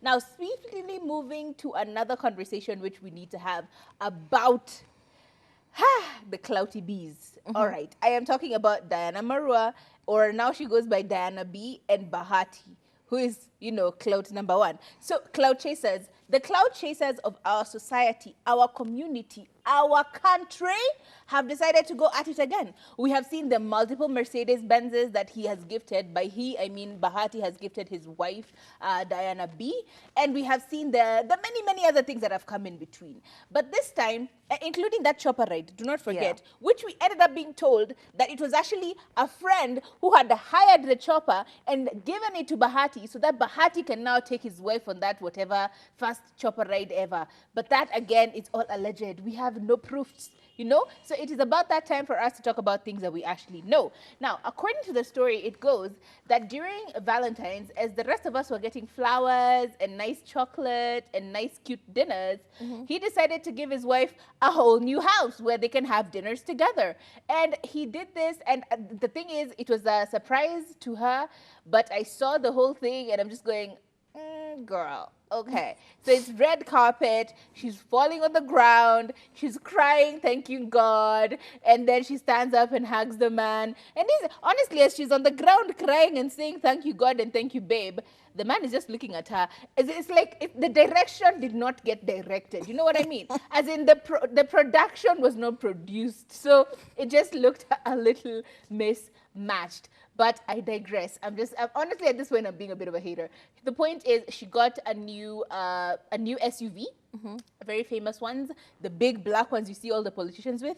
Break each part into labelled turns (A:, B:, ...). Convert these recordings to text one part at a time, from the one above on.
A: Now, swiftly moving to another conversation which we need to have about the clouty bees. All right. I am talking about Diana Marua, or now she goes by Diana B, and Bahati, who is, clout number one. So, clout chasers, the clout chasers of our society, our community, our country have decided to go at it again. We have seen the multiple Mercedes Benzes that he has gifted. By he, I mean Bahati has gifted his wife, Diana B. And we have seen the many other things that have come in between. But this time, including that chopper ride, do not forget, which we ended up being told that it was actually a friend who had hired the chopper and given it to Bahati so that Bahati can now take his wife on that whatever first chopper ride ever. But that, again, it's all alleged. We have no proofs. So it is about that time for us to talk about things that we actually know. Now, according to the story, it goes that during Valentine's, as the rest of us were getting flowers and nice chocolate and nice cute dinners, he decided to give his wife a whole new house where they can have dinners together. And he did this, and the thing is, it was a surprise to her, but I saw the whole thing and I'm just going, girl, okay. So it's red carpet. She's falling on the ground. She's crying, thanking God. And then she stands up and hugs the man. And honestly, as she's on the ground crying and saying, thank you, God, and thank you, babe, the man is just looking at her. It's like the direction did not get directed. You know what I mean? As in the production was not produced. So it just looked a little mismatched. But I digress. I'm honestly at this point I'm being a bit of a hater. The point is she got a new SUV, very famous ones, the big black ones you see all the politicians with,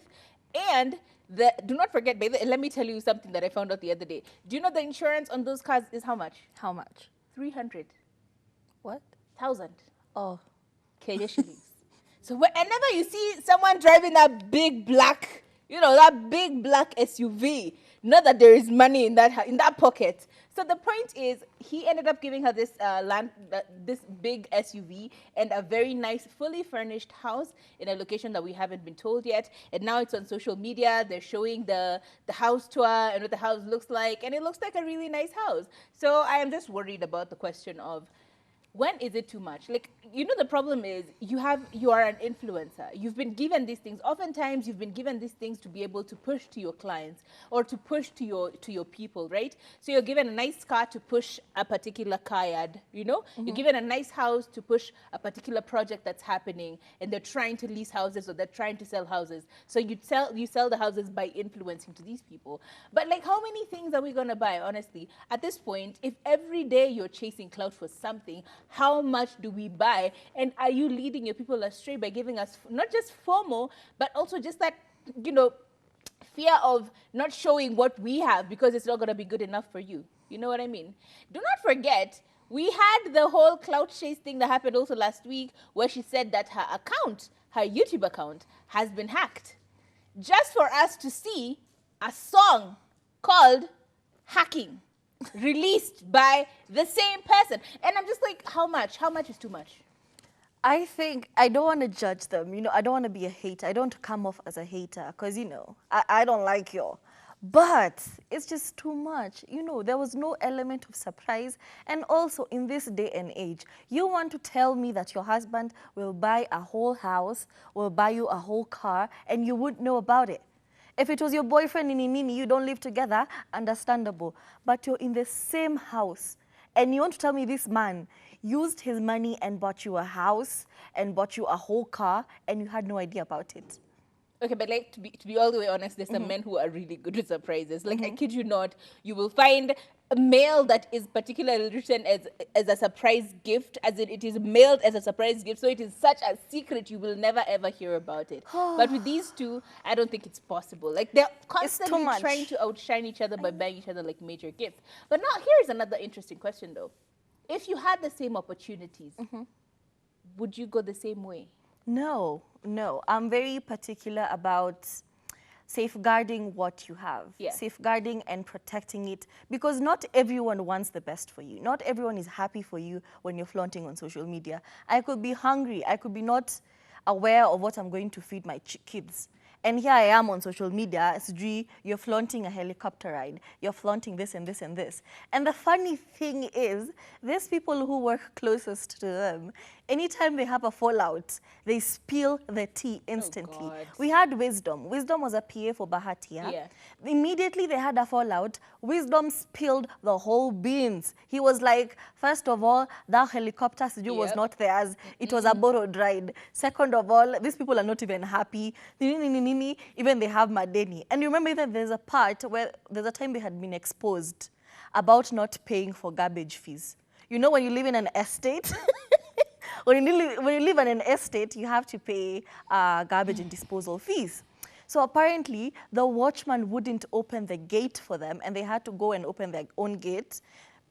A: and do not forget, baby. Let me tell you something that I found out the other day. Do you know the insurance on those cars is how much?
B: How much?
A: 300,000
B: What?
A: Oh, Kenya shillings. So whenever you see someone driving that big black, that big black SUV, not that there is money in that pocket. So the point is, he ended up giving her this this big SUV and a very nice, fully furnished house in a location that we haven't been told yet. And now it's on social media. They're showing the house tour and what the house looks like, and it looks like a really nice house. So I am just worried about the question of, when is it too much? Like, the problem is you are an influencer. You've been given these things. Oftentimes you've been given these things to be able to push to your clients or to push to your people, right? So you're given a nice car to push a particular car ad, You're given a nice house to push a particular project that's happening, and they're trying to lease houses or they're trying to sell houses. So you sell the houses by influencing to these people. But like, how many things are we going to buy, honestly? At this point, if every day you're chasing clout for something, how much do we buy? And are you leading your people astray by giving us not just FOMO, but also just that, fear of not showing what we have because it's not going to be good enough for you? You know what I mean? Do not forget, we had the whole clout chase thing that happened also last week, where she said that her YouTube account, has been hacked. Just for us to see a song called Hacking released by the same person. And I'm just like, how much? How much is too much?
B: I think I don't want to judge them. I don't want to be a hater. I don't want to come off as a hater because, I don't like you. But it's just too much. There was no element of surprise. And also in this day and age, you want to tell me that your husband will buy a whole house, will buy you a whole car, and you wouldn't know about it. If it was your boyfriend, you don't live together, understandable. But you're in the same house. And you want to tell me this man used his money and bought you a house and bought you a whole car and you had no idea about it.
A: Okay, but like, to be all the way honest, there's some men who are really good with surprises. Like, I kid you not, you will find a mail that is particularly written as a surprise gift, as it is mailed as a surprise gift. So it is such a secret, you will never ever hear about it. But with these two, I don't think it's possible. Like, they're constantly trying to outshine each other by buying each other like major gifts. But now here's another interesting question though. If you had the same opportunities, would you go the same way?
B: No. I'm very particular about safeguarding what you have, safeguarding and protecting it, because not everyone wants the best for you. Not everyone is happy for you when you're flaunting on social media. I could be hungry. I could be not aware of what I'm going to feed my kids. And here I am on social media, SG, you're flaunting a helicopter ride. You're flaunting this and this and this. And the funny thing is, these people who work closest to them, anytime they have a fallout, they spill the tea instantly.
A: God.
B: We had Wisdom. Wisdom was a PA for Bahati.
A: Yeah.
B: Immediately they had a fallout. Wisdom spilled the whole beans. He was like, first of all, that helicopter Siju was
A: Yep.
B: not theirs. It was a borrowed ride. Second of all, these people are not even happy. Even they have madeni. And you remember that there's a part where there's a time they had been exposed about not paying for garbage fees. You know, when you live in an estate, when you live in an estate, you have to pay garbage and disposal fees. So apparently, the watchman wouldn't open the gate for them, and they had to go and open their own gate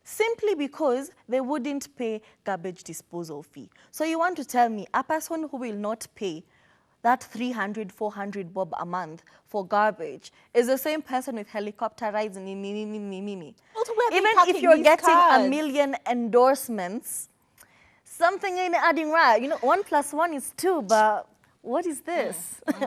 B: simply because they wouldn't pay garbage disposal fee. So you want to tell me a person who will not pay that 300, 400 bob a month for garbage is the same person with helicopter rides and
A: Also, where are they
B: even
A: parking
B: if you're
A: these
B: getting
A: cars?
B: a million endorsements, something ain't adding right. You know, 1 + 1 is 2, but what is this?